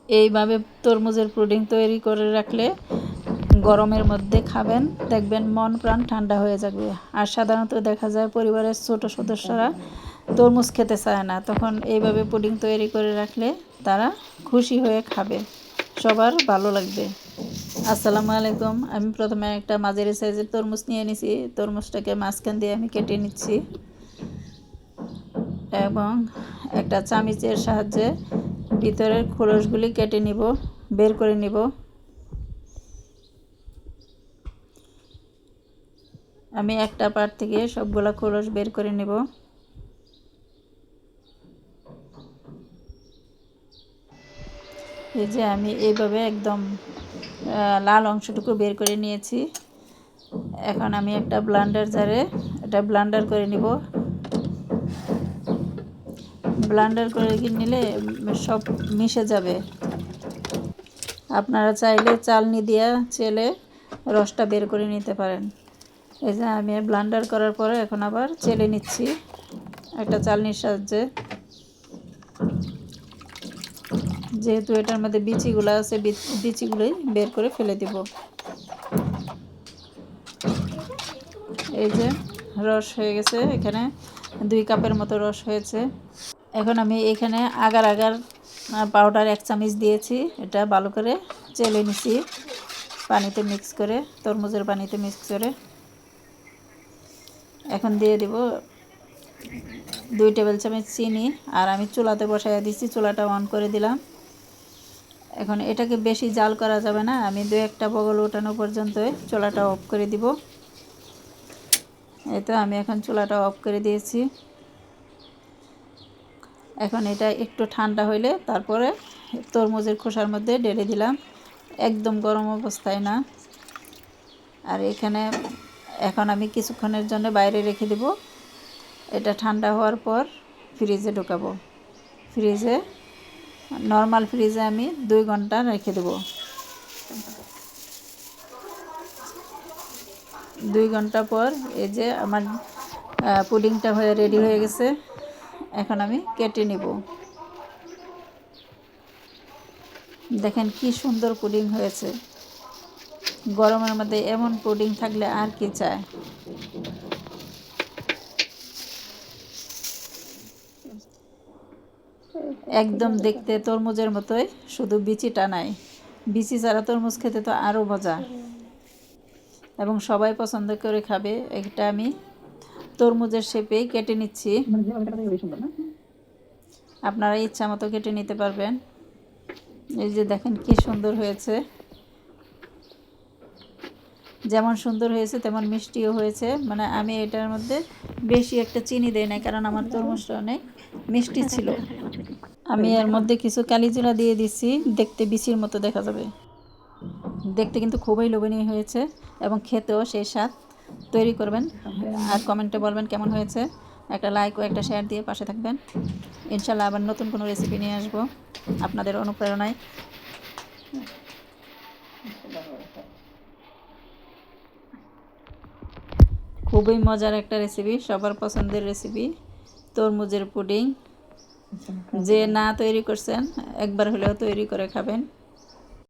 এইভাবে তরমুজের পুডিং তৈরি করে রাখলে গরমের মধ্যে খাবেন, দেখবেন মন প্রাণ ঠান্ডা হয়ে যাবে। আর সাধারণত দেখা যায় পরিবারের ছোট সদস্যরা তরমুজ খেতে চায় না, তখন এইভাবে পুডিং তৈরি করে রাখলে তারা খুশি হয়ে খাবে, সবার ভালো লাগবে। আসসালামু আলাইকুম। আমি প্রথমে একটা মাঝারি সাইজের তরমুজ নিয়ে নিছি। তরমুজটাকে মাঝখান দিয়ে আমি কেটে নিচ্ছি এবং একটা চামচের সাহায্যে ভিতরের খোলসগুলি কেটে নিব, বের করে নিব। আমি একটা পার্ট থেকে সবগুলা খোলস বের করে নিব। এই যে আমি এইভাবে একদম লাল অংশটুকু বের করে নিয়েছি। এখন আমি একটা ব্লেন্ডার জারে এটা ব্লেন্ডার করে নিব। ব্লেন্ডার করে নিলে সব মিশে যাবে। আপনারা চাইলে চালনি দিয়ে চেলে রসটা বের করে নিতে পারেন। এই যে আমি ব্লেন্ডার করার পরে এখন আবার চেলে নিচ্ছি একটা চালনির সাহায্যে। যেহেতু এটার মধ্যে বিচিগুলো আছে, বিচিগুলোই বের করে ফেলে দিব। এই যে রস হয়ে গেছে, এখানে 2 কাপের মতো রস হয়েছে। এখন আমি এখানে আগার পাউডার 1 চামচ দিয়েছি। এটা ভালো করে চেলে নিছি পানিতে মিক্স করে, তরমুজের পানিতে মিক্স করে। এখন দিয়ে দিব 2 টেবিল চামচ চিনি। আর আমি চুলাতে বসাইয়া দিচ্ছি, চুলাটা অন করে দিলাম। এখন এটাকে বেশি জাল করা যাবে না, আমি 2-1টা বগল ওঠানো পর্যন্ত চুলাটা অফ করে দিব। এই তো আমি এখন চুলাটা অফ করে দিয়েছি। এখন এটা একটু ঠান্ডা হইলে তারপরে তরমুজের খোসার মধ্যে ঢেলে দিলাম, একদম গরম অবস্থায় না। আর এখানে এখন আমি কিছুক্ষণের জন্য বাইরে রেখে দেব। এটা ঠান্ডা হওয়ার পর ফ্রিজে ঢোকাবো। ফ্রিজে, নর্মাল ফ্রিজে আমি 2 ঘন্টা রেখে দেব। 2 ঘন্টা পর এই যে আমার পুডিংটা হয়ে রেডি হয়ে গেছে। এখন আমি কেটে নিব। দেখেন কি সুন্দর পুডিং হয়েছে। গরমের মধ্যে এমন পুডিং থাকলে আর কি চায়। একদম দেখতে তরমুজের মতোই, শুধু বিচিটা নাই। বিচি ছাড়া তরমুজ খেতে তো আরও মজা এবং সবাই পছন্দ করে খাবে। এটা আমি তরমুজের শেপেই কেটে নিচ্ছি, আপনারা ইচ্ছা মতো কেটে নিতে পারবেন। এই যে দেখেন কি সুন্দর হয়েছে। যেমন সুন্দর হয়েছে তেমন মিষ্টিও হয়েছে। মানে আমি এটার মধ্যে বেশি একটা চিনি দেই না, কারণ আমার তরমুজটা অনেক মিষ্টি ছিল। আমি এর মধ্যে কিছু কালিজিরা দিয়ে দিচ্ছি, দেখতে বিচির মতো দেখা যাবে। দেখতে কিন্তু খুবই লোভনীয় হয়েছে এবং খেতেও সেই স্বাদ। তৈরি করবেন আর কমেন্টে বলবেন কেমন হয়েছে। একটা লাইক ও একটা শেয়ার দিয়ে পাশে থাকবেন। ইনশাল্লাহ আবার নতুন কোনো রেসিপি নিয়ে আসবো আপনাদের অনুপ্রেরণায়। খুবই মজার একটা রেসিপি, সবার পছন্দের রেসিপি তরমুজের পুডিং। যে না তৈরি করছেন একবার হলেও তৈরি করে খাবেন।